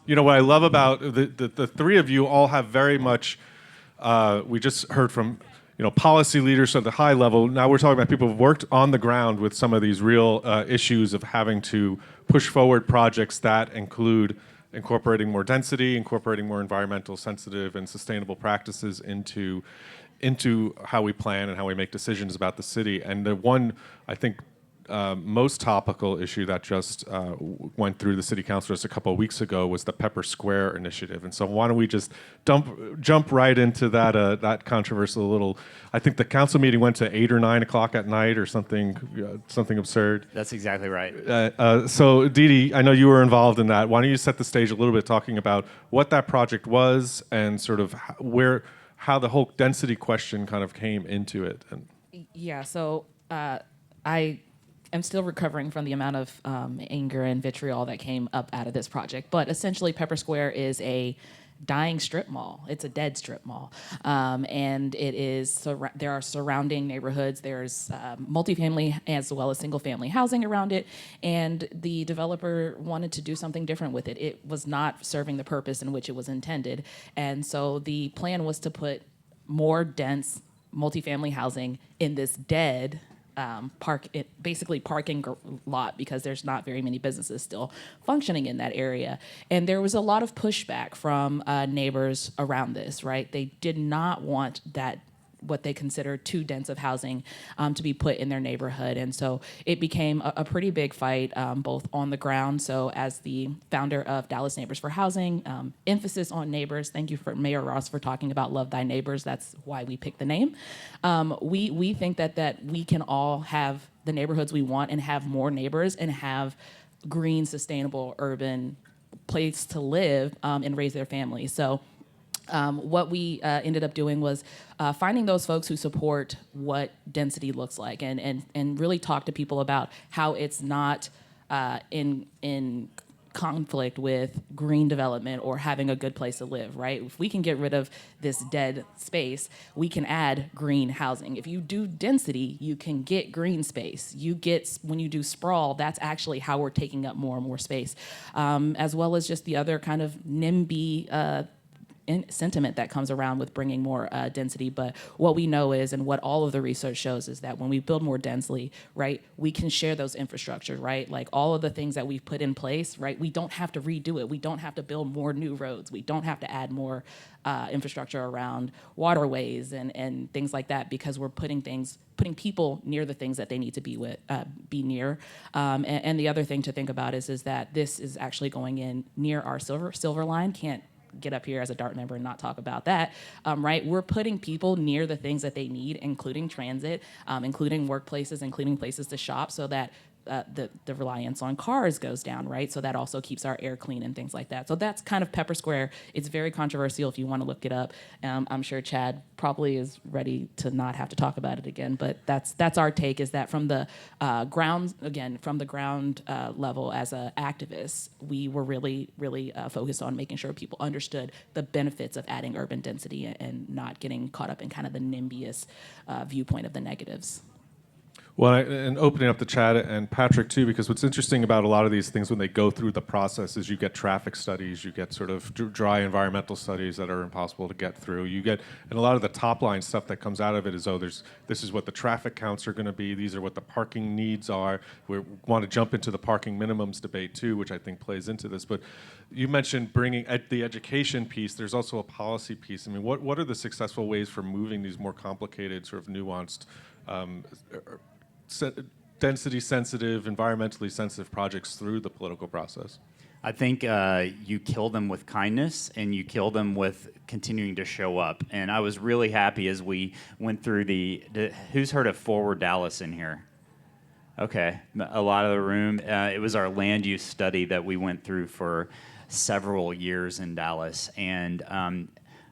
You know, what I love about the three of you all have very much, we just heard from, you know, policy leaders at the high level. Now we're talking about people who've worked on the ground with some of these real issues of having to push forward projects that include incorporating more density, incorporating more environmental sensitive and sustainable practices into how we plan and how we make decisions about the city. And the one, I think, most topical issue that just went through the city council just a couple of weeks ago was the Pepper Square initiative. And so why don't we just jump right into that controversial little, I think the council meeting went to 8 or 9 o'clock at night or something absurd. That's exactly right. So Dee, I know you were involved in that. Why don't you set the stage a little bit talking about what that project was and sort of how the whole density question kind of came into it. Yeah, so I'm still recovering from the amount of anger and vitriol that came up out of this project. But essentially, Pepper Square is a dying strip mall. It's a dead strip mall. And it is, there are surrounding neighborhoods. There's multifamily as well as single-family housing around it. And the developer wanted to do something different with it. It was not serving the purpose in which it was intended. And so the plan was to put more dense multifamily housing in this dead basically parking lot, because there's not very many businesses still functioning in that area. And there was a lot of pushback from neighbors around this, right? They did not want that, what they consider too dense of housing to be put in their neighborhood. And so it became a pretty big fight, both on the ground. So as the founder of Dallas Neighbors for Housing, emphasis on neighbors. Thank you for Mayor Ross for talking about love thy neighbors. That's why we picked the name. We think that we can all have the neighborhoods we want and have more neighbors and have green, sustainable, urban place to live and raise their families. So what we ended up doing was finding those folks who support what density looks like, and really talk to people about how it's not in conflict with green development or having a good place to live, right? If we can get rid of this dead space, we can add green housing. If you do density, you can get green space. When you do sprawl, that's actually how we're taking up more and more space, as well as just the other kind of NIMBY sentiment that comes around with bringing more density. But what we know is, and what all of the research shows, is that when we build more densely, right, we can share those infrastructure, right? Like all of the things that we've put in place, right, we don't have to redo it. We don't have to build more new roads. We don't have to add more infrastructure around waterways and things like that, because we're putting people near the things that they need to be near. And the other thing to think about is that this is actually going in near our silver line. Can't get up here as a DART member and not talk about that, right? We're putting people near the things that they need, including transit, including workplaces, including places to shop, so that the reliance on cars goes down, right? So that also keeps our air clean and things like that. So that's kind of Pepper Square. It's very controversial if you want to look it up. I'm sure Chad probably is ready to not have to talk about it again, but that's our take, is that from the ground level as activists, we were really, really focused on making sure people understood the benefits of adding urban density and not getting caught up in kind of the NIMBYist viewpoint of the negatives. Well, and opening up to Chad and Patrick too, because what's interesting about a lot of these things when they go through the process is you get traffic studies, you get sort of dry environmental studies that are impossible to get through. And a lot of the top line stuff that comes out of it is, this is what the traffic counts are going to be. These are what the parking needs are. We want to jump into the parking minimums debate too, which I think plays into this. But you mentioned bringing the education piece. There's also a policy piece. I mean, what are the successful ways for moving these more complicated, sort of nuanced, density sensitive, environmentally sensitive projects through the political process? I think you kill them with kindness, and you kill them with continuing to show up. And I was really happy as we went through who's heard of Forward Dallas in here? Okay, a lot of the room. It was our land use study that we went through for several years in Dallas. And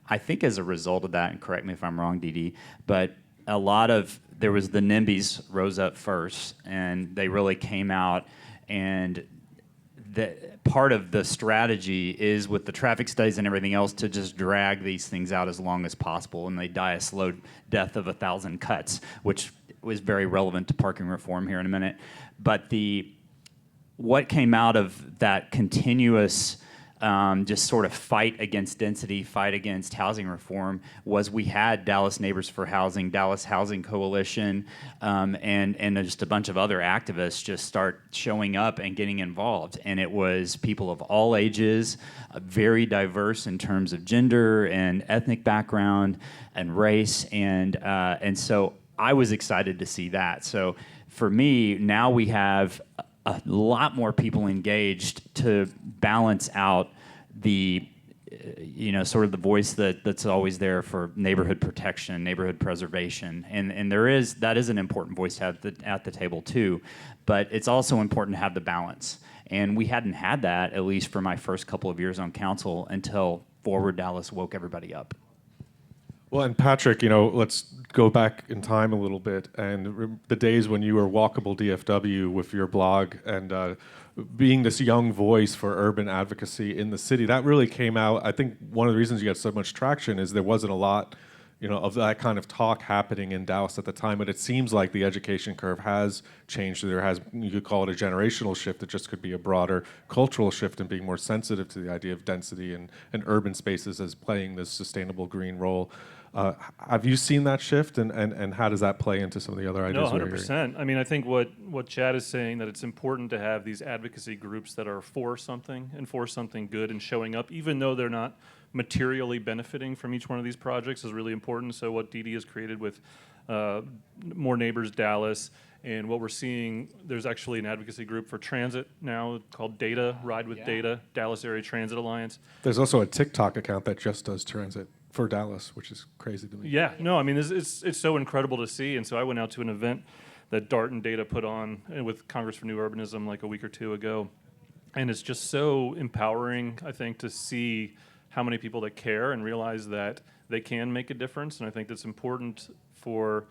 I think as a result of that, and correct me if I'm wrong, Dee, but there was the NIMBYs rose up first, and they really came out, and part of the strategy is, with the traffic studies and everything else, to just drag these things out as long as possible, and they die a slow death of 1,000 cuts, which was very relevant to parking reform here in a minute. But what came out of that continuous just sort of fight against density, fight against housing reform, was we had Dallas Neighbors for Housing, Dallas Housing Coalition, and just a bunch of other activists just start showing up and getting involved. And it was people of all ages, very diverse in terms of gender and ethnic background and race, and so I was excited to see that. So for me, now we have a lot more people engaged to balance out the, sort of the voice that's always there for neighborhood protection, neighborhood preservation, and that is an important voice to have at the table too. But it's also important to have the balance, and we hadn't had that, at least for my first couple of years on council, until Forward Dallas woke everybody up. Well, and Patrick, let's go back in time a little bit, and the days when you were Walkable DFW with your blog and being this young voice for urban advocacy in the city, that really came out. I think one of the reasons you got so much traction is there wasn't a lot, of that kind of talk happening in Dallas at the time. But it seems like the education curve has changed. You could call it a generational shift. It just could be a broader cultural shift and being more sensitive to the idea of density and urban spaces as playing this sustainable green role. Have you seen that shift, and how does that play into some of the other ideas? No, 100%. I mean, I think what Chad is saying, that it's important to have these advocacy groups that are for something and for something good and showing up, even though they're not materially benefiting from each one of these projects, is really important. So what Dee Dee has created with More Neighbors Dallas, and what we're seeing, there's actually an advocacy group for transit now called Data, Ride with Data, Dallas Area Transit Alliance. There's also a TikTok account that just does transit for Dallas, which is crazy to me. Yeah, no, I mean, it's so incredible to see. And so I went out to an event that Dart and Data put on with Congress for New Urbanism like a week or two ago. And it's just so empowering, I think, to see how many people that care and realize that they can make a difference. And I think that's important for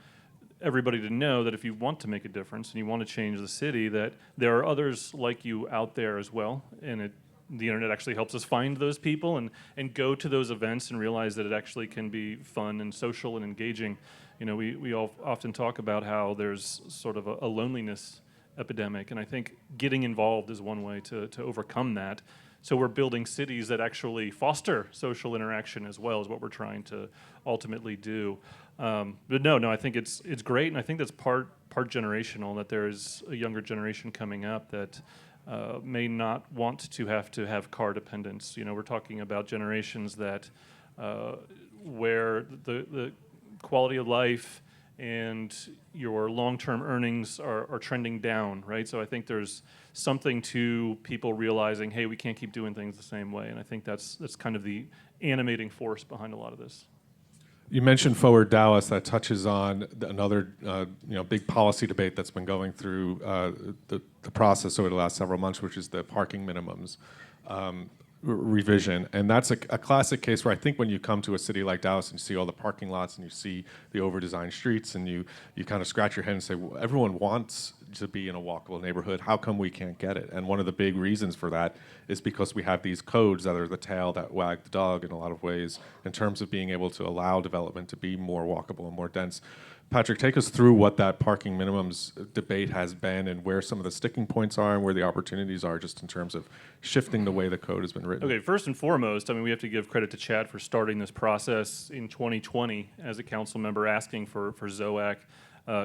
everybody to know, that if you want to make a difference and you want to change the city, that there are others like you out there as well. And the internet actually helps us find those people and go to those events and realize that it actually can be fun and social and engaging. We all often talk about how there's sort of a loneliness epidemic, and I think getting involved is one way to overcome that. So we're building cities that actually foster social interaction as well, is what we're trying to ultimately do. But no, I think it's great, and I think that's part generational, that there is a younger generation coming up that may not want to have car dependence. We're talking about generations that where the quality of life and your long-term earnings are trending down, right? So I think there's something to people realizing, hey, we can't keep doing things the same way, and I think that's kind of the animating force behind a lot of this. You mentioned Forward Dallas. That touches on another big policy debate that's been going through the process over the last several months, which is the parking minimums revision. And that's a classic case where I think when you come to a city like Dallas and you see all the parking lots and you see the over-designed streets and you kind of scratch your head and say, well, everyone wants to be in a walkable neighborhood. How come we can't get it? And one of the big reasons for that is because we have these codes that are the tail that wag the dog in a lot of ways in terms of being able to allow development to be more walkable and more dense. Patrick, take us through what that parking minimums debate has been and where some of the sticking points are and where the opportunities are just in terms of shifting the way the code has been written. Okay, first and foremost, I mean, we have to give credit to Chad for starting this process in 2020 as a council member, asking for ZOAC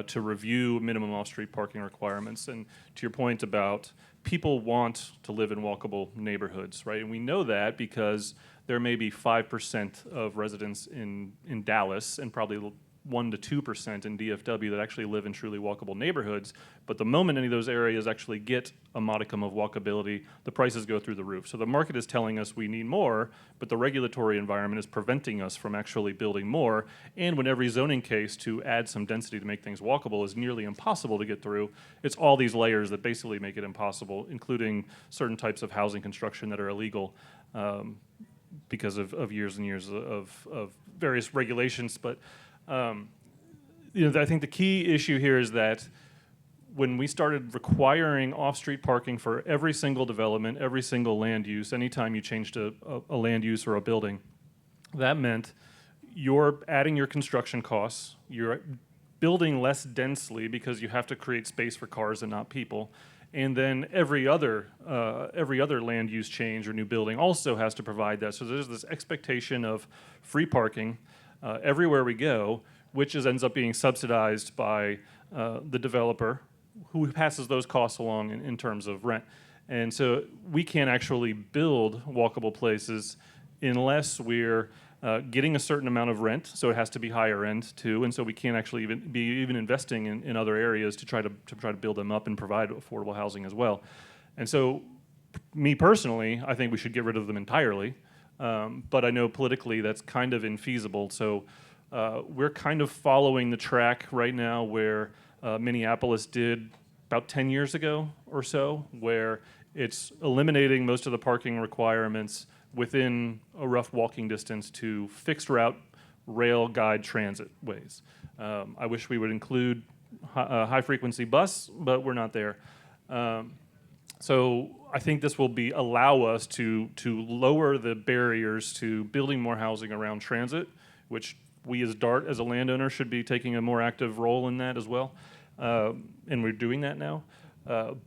to review minimum off-street parking requirements. And to your point about people want to live in walkable neighborhoods, right? And we know that because there may be 5% of residents in Dallas and probably 1 to 2% in DFW that actually live in truly walkable neighborhoods. But the moment any of those areas actually get a modicum of walkability, the prices go through the roof. So the market is telling us we need more, but the regulatory environment is preventing us from actually building more. And when every zoning case to add some density to make things walkable is nearly impossible to get through, it's all these layers that basically make it impossible, including certain types of housing construction that are illegal because of years and years of various regulations. But I think the key issue here is that when we started requiring off-street parking for every single development, every single land use, anytime you changed a land use or a building, that meant you're adding your construction costs, you're building less densely because you have to create space for cars and not people, And then every other land use change or new building also has to provide that. So there's this expectation of free parking everywhere we go, which ends up being subsidized by the developer, who passes those costs along in terms of rent. And so we can't actually build walkable places unless we're getting a certain amount of rent, so it has to be higher end too, and so we can't actually even investing in other areas to try to build them up and provide affordable housing as well. And so, me personally, I think we should get rid of them entirely, but I know politically that's kind of infeasible. So we're kind of following the track right now where Minneapolis did about 10 years ago or so, where it's eliminating most of the parking requirements within a rough walking distance to fixed route rail guide transit ways. I wish we would include high frequency bus, but we're not there. So I think this will allow us to lower the barriers to building more housing around transit, which we as DART, as a landowner, should be taking a more active role in that as well. And we're doing that now.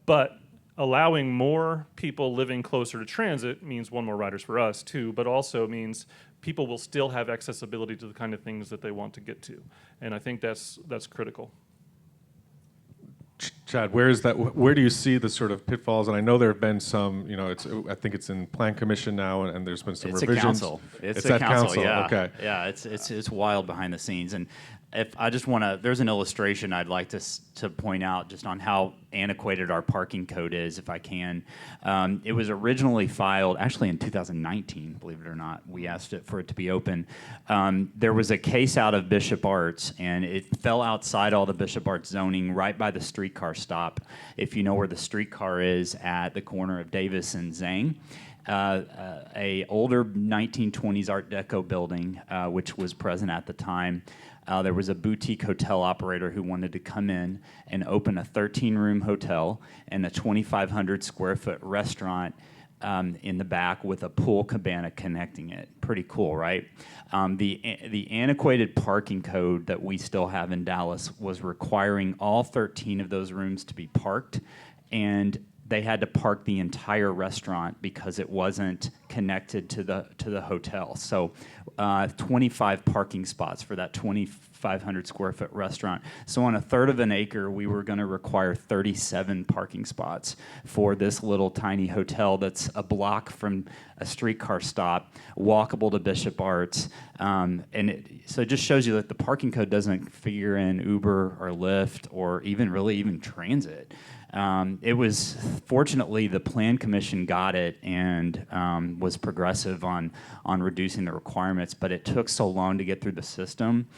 But allowing more people living closer to transit means one more riders for us too, but also means people will still have accessibility to the kind of things that they want to get to. And I think that's critical. Chad, where do you see the sort of pitfalls? And I know there have been some, I think it's in Plan Commission now, and there's been some revisions. It's a council, yeah. Okay. Yeah, it's wild behind the scenes. And if I just want to, there's an illustration I'd like to point out just on how antiquated our parking code is, if I can. It was originally filed, actually in 2019, believe it or not. We asked for it to be open. There was a case out of Bishop Arts, and it fell outside all the Bishop Arts zoning right by the streetcar stop. If you know where the streetcar is at the corner of Davis and Zhang. A older 1920s Art Deco building, which was present at the time. There was a boutique hotel operator who wanted to come in and open a 13-room hotel and a 2,500 square foot restaurant in the back with a pool cabana connecting it. Pretty cool, right? The antiquated parking code that we still have in Dallas was requiring all 13 of those rooms to be parked, and they had to park the entire restaurant because it wasn't connected to the hotel. So 25 parking spots for that 2,500 square foot restaurant. So on a third of an acre, we were going to require 37 parking spots for this little tiny hotel that's a block from a streetcar stop, walkable to Bishop Arts. So it just shows you that the parking code doesn't figure in Uber or Lyft or even transit. It was, fortunately, the Plan Commission got it and was progressive on reducing the requirements, but it took so long to get through the system.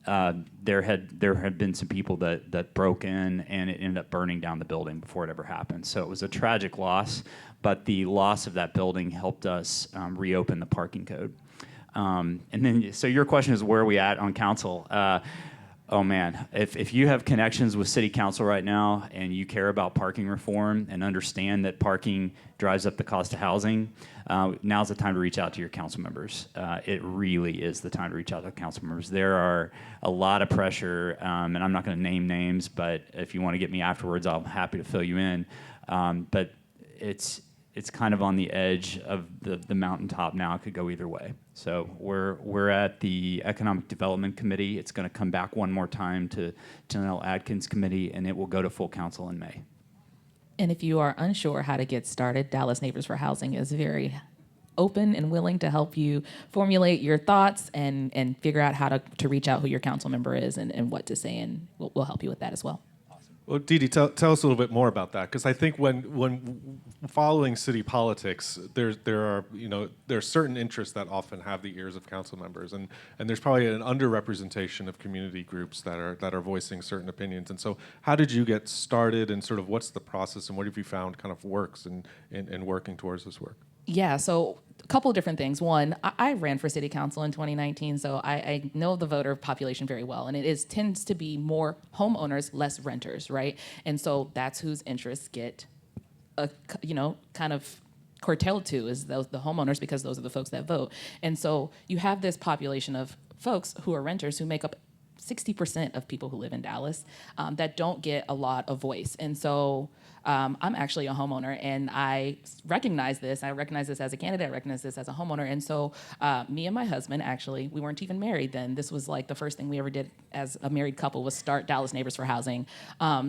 There had been some people that broke in, and it ended up burning down the building before it ever happened. So it was a tragic loss, but the loss of that building helped us reopen the parking code. And then, so your question is, where are we at on council? Oh man, if you have connections with city council right now and you care about parking reform and understand that parking drives up the cost of housing, now's the time to reach out to your council members. It really is the time to reach out to council members. There are a lot of pressure, and I'm not going to name names, but if you want to get me afterwards, I'm happy to fill you in. But it's kind of on the edge of the mountaintop now. It could go either way. So we're at the Economic Development Committee. It's going to come back one more time to Janelle Adkins Committee, and it will go to full council in May. And if you are unsure how to get started, Dallas Neighbors for Housing is very open and willing to help you formulate your thoughts and figure out how to reach out who your council member is and what to say, and we'll help you with that as well. Well, Dee, tell us a little bit more about that, because I think when following city politics, there are certain interests that often have the ears of council members, and there's probably an underrepresentation of community groups that are voicing certain opinions. And so, how did you get started, and sort of what's the process, and what have you found kind of works in working towards this work? Yeah, so a couple of different things. One, I ran for city council in 2019, so I know the voter population very well, and it tends to be more homeowners, less renters, right? And so that's whose interests get, kind of curtailed to, is the homeowners, because those are the folks that vote. And so you have this population of folks who are renters who make up 60% of people who live in Dallas that don't get a lot of voice. And so I'm actually a homeowner, and I recognize this. I recognize this as a candidate. I recognize this as a homeowner. And so me and my husband, actually, we weren't even married then. This was like the first thing we ever did as a married couple was start Dallas Neighbors for Housing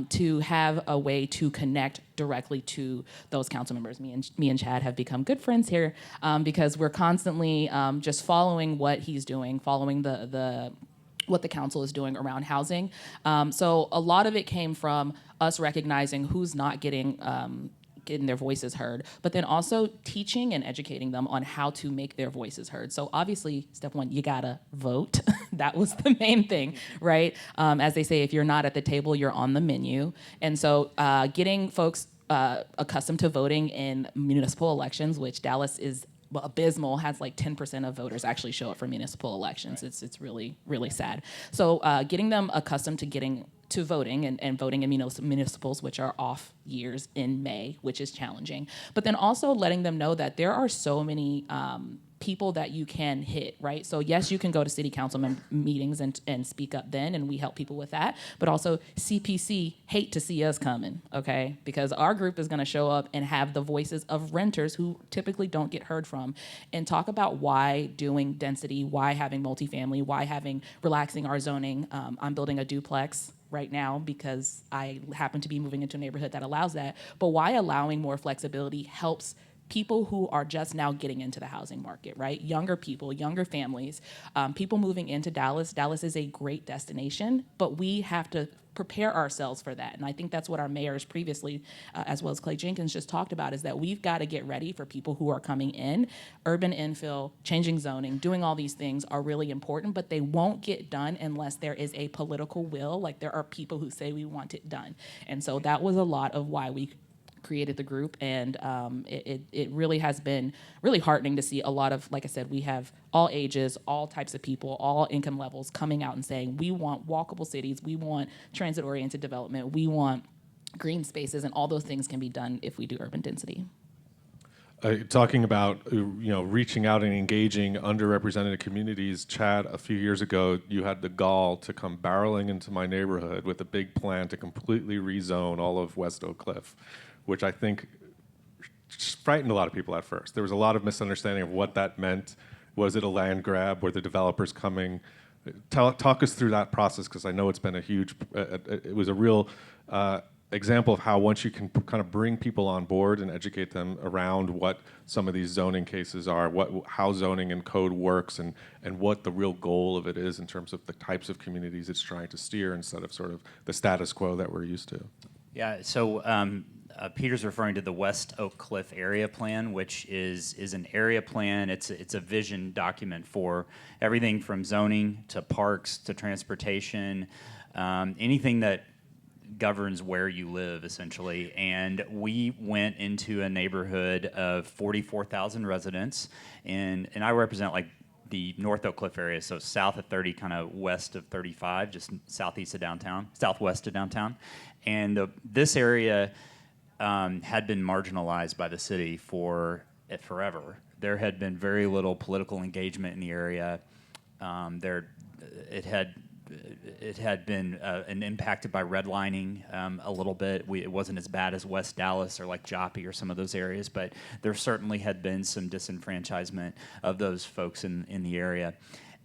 to have a way to connect directly to those council members. Me and Chad have become good friends here because we're constantly just following what he's doing, following what the council is doing around housing. So a lot of it came from us recognizing who's not getting their voices heard, but then also teaching and educating them on how to make their voices heard. So obviously, step one, you gotta vote. That was the main thing, right? As they say, if you're not at the table, you're on the menu. And so getting folks accustomed to voting in municipal elections, which Dallas is abysmal, has like 10% of voters actually show up for municipal elections. Right. It's really, really sad. So getting them accustomed to voting and voting in municipals, which are off years in May, which is challenging. But then also letting them know that there are so many people that you can hit, right? So yes, you can go to city council meetings and speak up then, and we help people with that. But also CPC hate to see us coming, okay? Because our group is gonna show up and have the voices of renters who typically don't get heard from and talk about why doing density, why having multifamily, why relaxing our zoning. I'm building a duplex right now because I happen to be moving into a neighborhood that allows that. But why allowing more flexibility helps people who are just now getting into the housing market, right? Younger people, younger families, people moving into Dallas. Dallas is a great destination, but we have to prepare ourselves for that. And I think that's what our mayors previously, as well as Clay Jenkins just talked about, is that we've got to get ready for people who are coming in. Urban infill, changing zoning, doing all these things are really important, but they won't get done unless there is a political will. Like there are people who say we want it done. And so that was a lot of why we created the group, and it really has been really heartening to see a lot of, like I said, we have all ages, all types of people, all income levels coming out and saying we want walkable cities, we want transit-oriented development, we want green spaces, and all those things can be done if we do urban density. Talking about reaching out and engaging underrepresented communities, Chad, a few years ago, you had the gall to come barreling into my neighborhood with a big plan to completely rezone all of West Oak Cliff, which I think frightened a lot of people at first. There was a lot of misunderstanding of what that meant. Was it a land grab? Were the developers coming? Talk us through that process, because I know it's been a huge, it was a real example of how once you can kind of bring people on board and educate them around what some of these zoning cases are, how zoning and code works, and what the real goal of it is in terms of the types of communities it's trying to steer instead of sort of the status quo that we're used to. Yeah, so Peter's referring to the West Oak Cliff area plan, which is an area plan. It's a vision document for everything from zoning to parks to transportation, anything that governs where you live, essentially. And we went into a neighborhood of 44,000 residents, and I represent like the North Oak Cliff area, so south of 30, kind of west of 35, just southwest of downtown. And this area had been marginalized by the city for forever. There had been very little political engagement in the area. It had been impacted by redlining a little bit. It wasn't as bad as West Dallas or like Joppy or some of those areas, but there certainly had been some disenfranchisement of those folks in the area.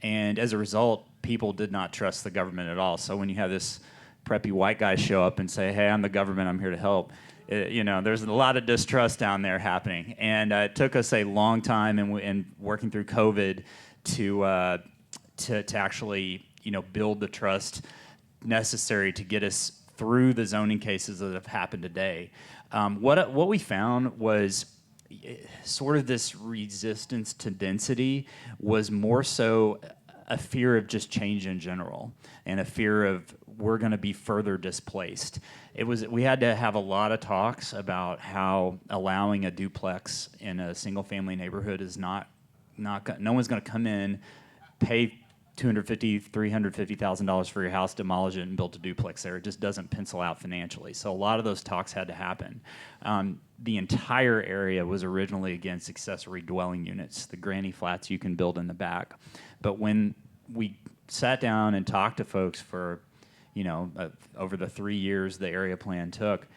And as a result, people did not trust the government at all. So when you have this preppy white guy show up and say, "Hey, I'm the government, I'm here to help," there's a lot of distrust down there happening. And it took us a long time and working through COVID to actually build the trust necessary to get us through the zoning cases that have happened today. What we found was sort of this resistance to density was more so a fear of just change in general and a fear of we're going to be further displaced. We had to have a lot of talks about how allowing a duplex in a single family neighborhood is no one's going to come in, pay $250,000, $350,000 for your house, demolish it, and build a duplex there. It just doesn't pencil out financially. So a lot of those talks had to happen. The entire area was originally against accessory dwelling units, the granny flats you can build in the back. But when we sat down and talked to folks for, over the 3 years the area plan took,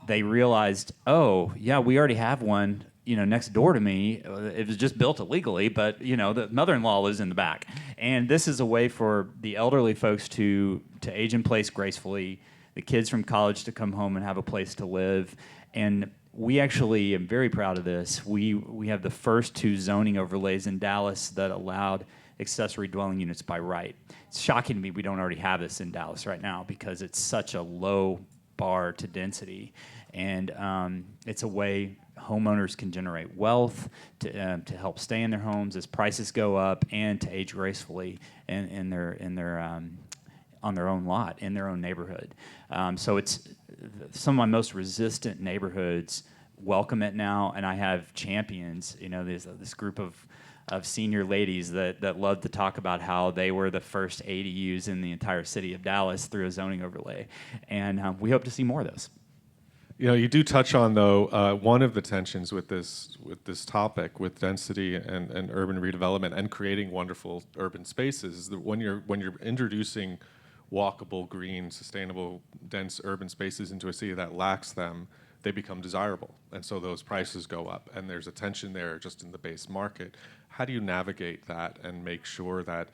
they realized, oh, yeah, we already have one, next door to me. It was just built illegally, but, the mother-in-law lives in the back. And this is a way for the elderly folks to age in place gracefully, the kids from college to come home and have a place to live. And we actually am very proud of this. We have the first 2 zoning overlays in Dallas that allowed accessory dwelling units by right. It's shocking to me we don't already have this in Dallas right now because it's such a low bar to density. And it's a way homeowners can generate wealth to help stay in their homes as prices go up and to age gracefully in their on their own lot, in their own neighborhood. So it's some of my most resistant neighborhoods welcome it now, and I have champions. There's this group of senior ladies that love to talk about how they were the first ADUs in the entire city of Dallas through a zoning overlay, and we hope to see more of those. You do touch on, though, one of the tensions with this topic, with density and urban redevelopment and creating wonderful urban spaces, is that when you're introducing walkable, green, sustainable, dense urban spaces into a city that lacks them, they become desirable, and so those prices go up, and there's a tension there just in the base market. How do you navigate that and make sure that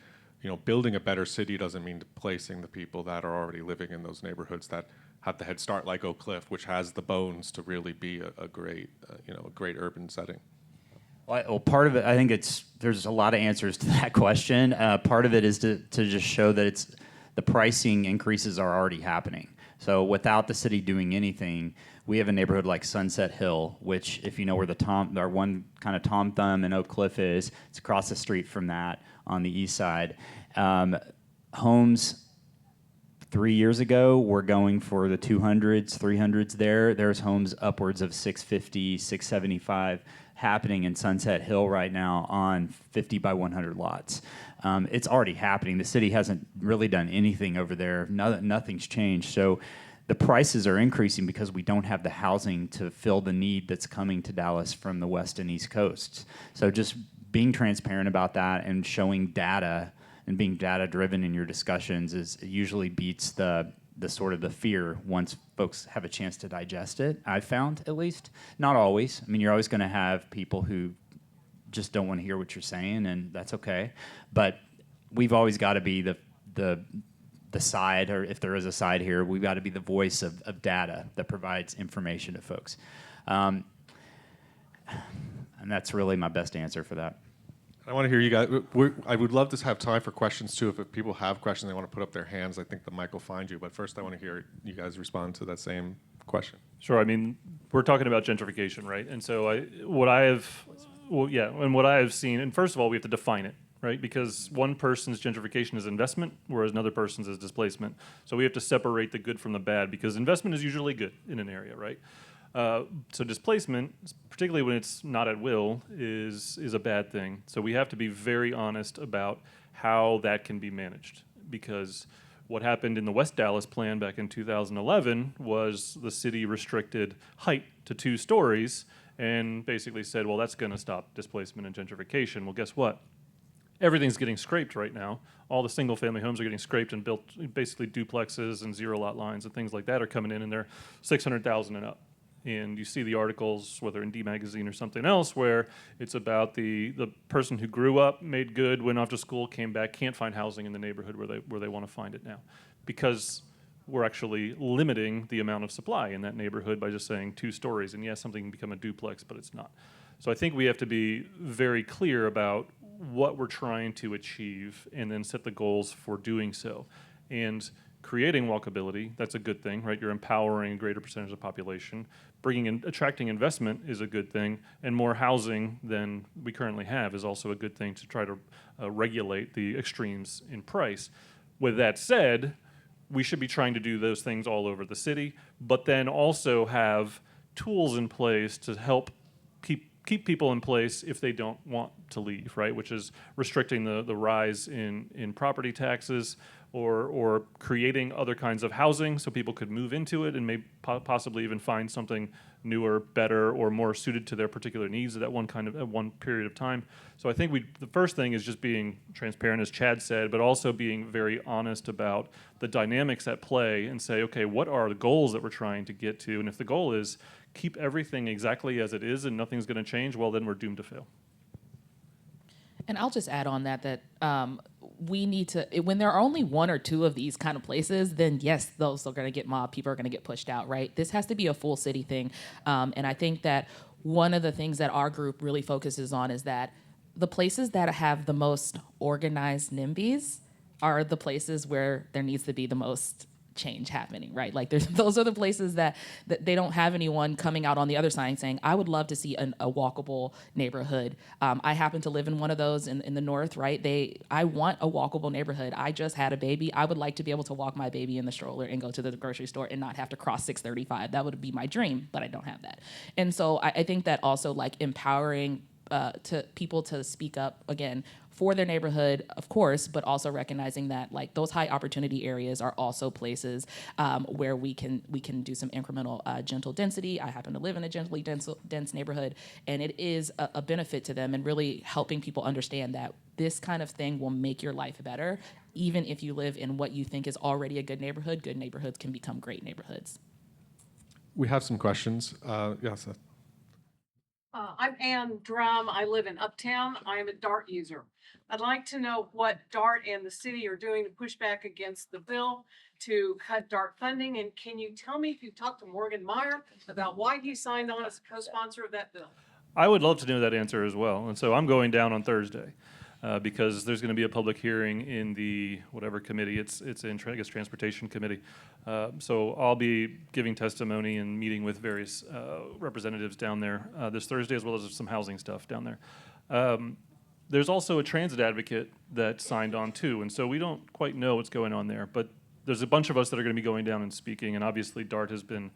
building a better city doesn't mean placing the people that are already living in those neighborhoods that have the head start like Oak Cliff, which has the bones to really be a great urban setting? Well, part of it, I think there's a lot of answers to that question. Part of it is to just show that the pricing increases are already happening. So without the city doing anything, we have a neighborhood like Sunset Hill, which, if you know where our one kind of Tom Thumb in Oak Cliff is, it's across the street from that on the east side. Homes 3 years ago were going for the 200s, 300s there. There's homes upwards of 650, 675 happening in Sunset Hill right now on 50 by 100 lots. It's already happening. The city hasn't really done anything over there. Nothing's changed. So the prices are increasing because we don't have the housing to fill the need that's coming to Dallas from the west and east coasts. So just being transparent about that and showing data and being data driven in your discussions usually beats the sort of the fear once folks have a chance to digest it. I've found, at least. Not always. I mean, you're always going to have people who just don't want to hear what you're saying, and that's okay. But we've always got to be the side, or if there is a side here, we've got to be the voice of data that provides information to folks. And that's really my best answer for that. I want to hear you guys. I would love to have time for questions, too. If people have questions, they want to put up their hands, I think the mic will find you. But first, I want to hear you guys respond to that same question. Sure. I mean, we're talking about gentrification, right? And so what I have seen, and first of all, we have to define it, right? Because one person's gentrification is investment, whereas another person's is displacement. So we have to separate the good from the bad, because investment is usually good in an area, right? So displacement, particularly when it's not at will, is a bad thing. So we have to be very honest about how that can be managed, because what happened in the West Dallas plan back in 2011 was the city restricted height to 2 stories and basically said, well, that's going to stop displacement and gentrification. Well, guess what? Everything's getting scraped right now. All the single-family homes are getting scraped and built, basically duplexes and zero-lot lines and things like that are coming in, and they're $600,000 and up. And you see the articles, whether in D Magazine or something else, where it's about the person who grew up, made good, went off to school, came back, can't find housing in the neighborhood where they want to find it now, because we're actually limiting the amount of supply in that neighborhood by just saying 2 stories. And yes, something can become a duplex, but it's not. So I think we have to be very clear about what we're trying to achieve and then set the goals for doing so. And creating walkability, that's a good thing, right? You're empowering a greater percentage of the population. Attracting investment is a good thing, and more housing than we currently have is also a good thing to try to regulate the extremes in price. With that said, we should be trying to do those things all over the city, but then also have tools in place to help keep people in place if they don't want to leave, right? Which is restricting the rise in property taxes, or creating other kinds of housing so people could move into it and maybe possibly even find something newer, better, or more suited to their particular needs at one period of time. So I think the first thing is just being transparent, as Chad said, but also being very honest about the dynamics at play and say, okay, what are the goals that we're trying to get to? And if the goal is keep everything exactly as it is and nothing's going to change, well, then we're doomed to fail. And I'll just add on that we need to, when there are only one or two of these kind of places, then yes, those are going to get mobbed. People are going to get pushed out, right? This has to be a full city thing. And I think that one of the things that our group really focuses on is that the places that have the most organized NIMBYs are the places where there needs to be the most change happening, right? Like those are the places that they don't have anyone coming out on the other side saying, I would love to see a walkable neighborhood. I happen to live in one of those in the north, right? I want a walkable neighborhood. I just had a baby. I would like to be able to walk my baby in the stroller and go to the grocery store and not have to cross 635. That would be my dream, but I don't have that. And so I think that also like empowering to people to speak up again for their neighborhood, of course, but also recognizing that like those high opportunity areas are also places where we can do some incremental gentle density. I happen to live in a gently dense neighborhood, and it is a benefit to them, and really helping people understand that this kind of thing will make your life better, even if you live in what you think is already a good neighborhood. Good neighborhoods can become great neighborhoods. We have some questions. Yes. I'm Ann Drum. I live in Uptown. I am a DART user. I'd like to know what DART and the city are doing to push back against the bill to cut DART funding. And can you tell me if you talked to Morgan Meyer about why he signed on as a co-sponsor of that bill? I would love to know that answer as well. And so I'm going down on Thursday because there's going to be a public hearing in the whatever committee. It's in I guess Transportation Committee. So I'll be giving testimony and meeting with various representatives down there this Thursday, as well as some housing stuff down there. There's also a transit advocate that signed on too, and so we don't quite know what's going on there. But there's a bunch of us that are going to be going down and speaking, and obviously DART has been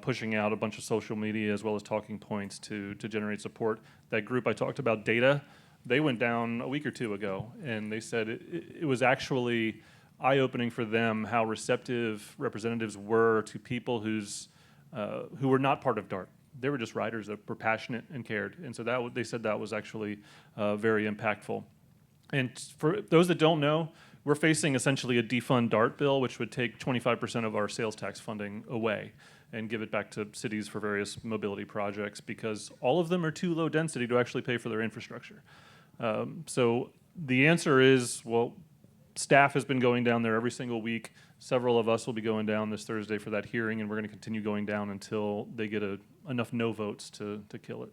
pushing out a bunch of social media as well as talking points to generate support. That group I talked about, Data, they went down a week or two ago, and they said it was actually eye-opening for them how receptive representatives were to people who were not part of DART. They were just riders that were passionate and cared, and so they said that was actually very impactful. And for those that don't know, we're facing essentially a defund DART bill, which would take 25% of our sales tax funding away and give it back to cities for various mobility projects, because all of them are too low density to actually pay for their infrastructure. So the answer is, well, staff has been going down there every single week. Several of us will be going down this Thursday for that hearing, and we're going to continue going down until they get enough no votes to kill it.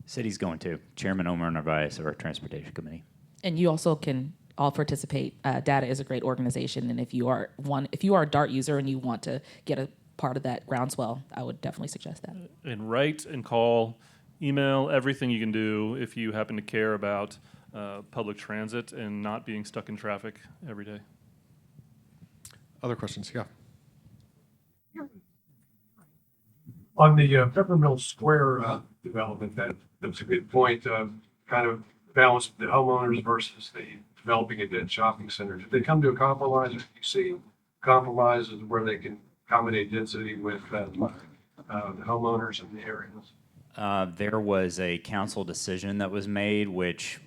City's going to. Chairman Omer Narvaez of our Transportation Committee. And you also can all participate. Data is a great organization, and if you are a DART user and you want to get a part of that groundswell, I would definitely suggest that. And write and call, email, everything you can do if you happen to care about public transit and not being stuck in traffic every day. Other questions? Yeah. On the Peppermill Square development, that's a good point. Kind of balance the homeowners versus the developing a dead shopping center. Did they come to a compromise? Do you see compromises where they can accommodate density with the homeowners in the areas? There was a council decision that was made, which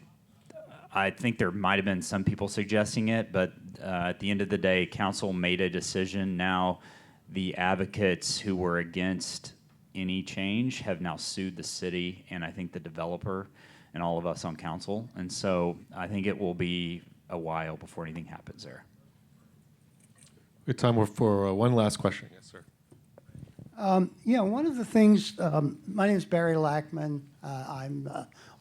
I think there might have been some people suggesting it, but at the end of the day, council made a decision. Now, the advocates who were against any change have now sued the city, and I think the developer and all of us on council. And so I think it will be a while before anything happens there. Good time for one last question. Yes, sir. Yeah, one of the things, my name is Barry Lackman. I'm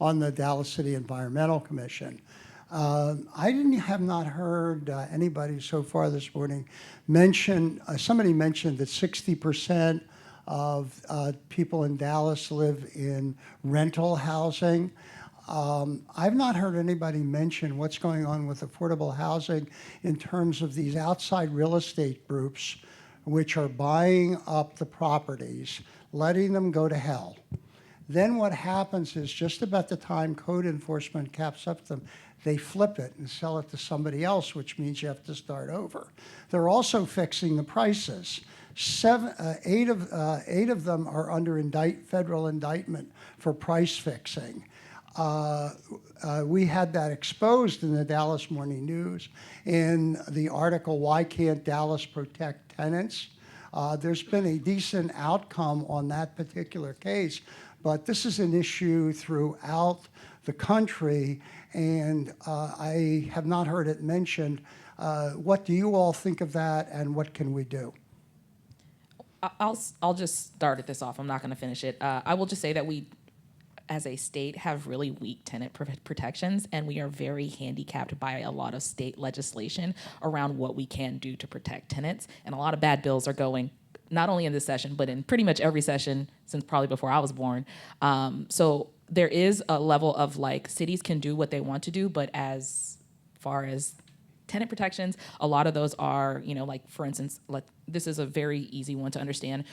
on the Dallas-City Environmental Commission. I have not heard anybody so far this morning mention, somebody mentioned that 60% of people in Dallas live in rental housing. I've not heard anybody mention what's going on with affordable housing in terms of these outside real estate groups which are buying up the properties, letting them go to hell. Then what happens is just about the time code enforcement caps up them, they flip it and sell it to somebody else, which means you have to start over. They're also fixing the prices. Eight of them are under federal indictment for price fixing. We had that exposed in the Dallas Morning News in the article, Why Can't Dallas Protect Tenants? There's been a decent outcome on that particular case, but this is an issue throughout the country, and I have not heard it mentioned. What do you all think of that, and what can we do? I'll just start this off. I'm not going to finish it. I will just say that we, as a state, have really weak tenant protections, and we are very handicapped by a lot of state legislation around what we can do to protect tenants. And a lot of bad bills are going not only in this session, but in pretty much every session since probably before I was born. So there is a level of like cities can do what they want to do, but as far as tenant protections, a lot of those are, you know, like for instance, like this is a very easy one to understand,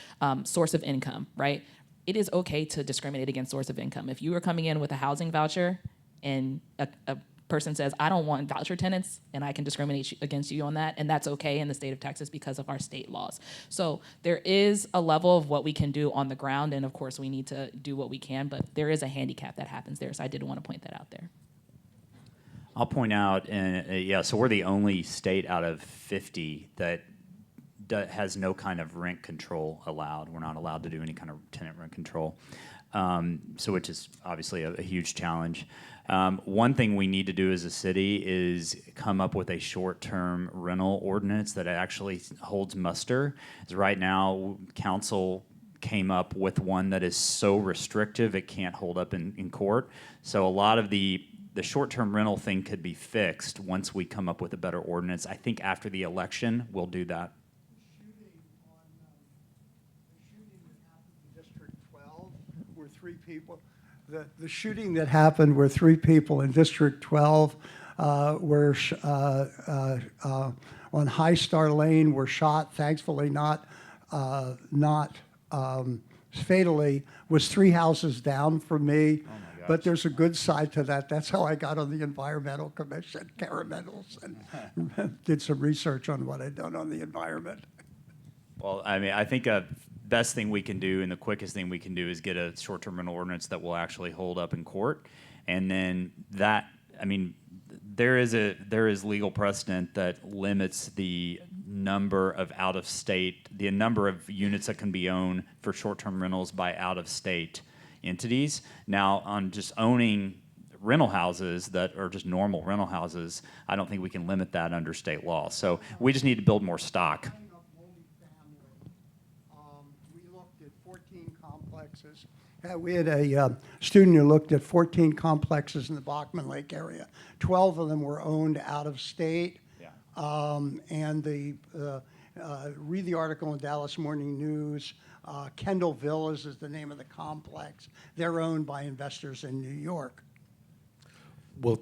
source of income, right? It is okay to discriminate against source of income. If you are coming in with a housing voucher and a person says, I don't want voucher tenants, and I can discriminate against you on that, and that's okay in the state of Texas because of our state laws. So there is a level of what we can do on the ground, and of course we need to do what we can, but there is a handicap that happens there, so I did want to point that out there. I'll point out, so we're the only state out of 50 that has no kind of rent control allowed. We're not allowed to do any kind of tenant rent control, so which is obviously a huge challenge. One thing we need to do as a city is come up with a short-term rental ordinance that actually holds muster. As right now, council came up with one that is so restrictive it can't hold up in court. So a lot of the short-term rental thing could be fixed once we come up with a better ordinance. I think after the election, we'll do that. The shooting that happened where 3 people in District 12 were on High Star Lane were shot, thankfully not fatally, was 3 houses down from me. But there's a good side to that. That's how I got on the Environmental Commission, Caramellos, and did some research on what I'd done on the environment. Well, I mean, I think a best thing we can do and the quickest thing we can do is get a short-term rental ordinance that will actually hold up in court. And then that, I mean, there is legal precedent that limits the number of the number of units that can be owned for short-term rentals by out-of-state entities. Now, on just owning rental houses that are just normal rental houses, I don't think we can limit that under state law. So we just need to build more stock. We looked at 14 complexes. We had a student who looked at 14 complexes in the Bachman Lake area. 12 of them were owned out of state. Yeah. And read the article in Dallas Morning News. Kendall Villas is the name of the complex. They're owned by investors in New York. Well,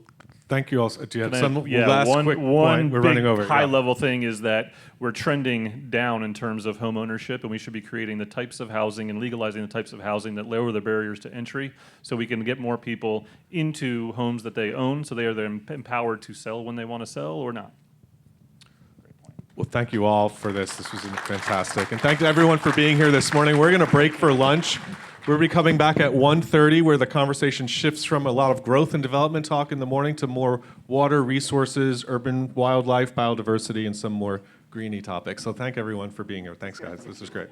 thank you all. Do you have Can some I- last one quick point? We're big running over. high Yeah. level thing is that we're trending down in terms of home ownership, and we should be creating the types of housing and legalizing the types of housing that lower the barriers to entry, so we can get more people into homes that they own, so they are then empowered to sell when they want to sell or not. Well, thank you all for this. This was fantastic. And thank you everyone for being here this morning. We're going to break for lunch. We'll be coming back at 1:30, where the conversation shifts from a lot of growth and development talk in the morning to more water, resources, urban wildlife, biodiversity, and some more greeny topics. So thank everyone for being here. Thanks, guys. This was great.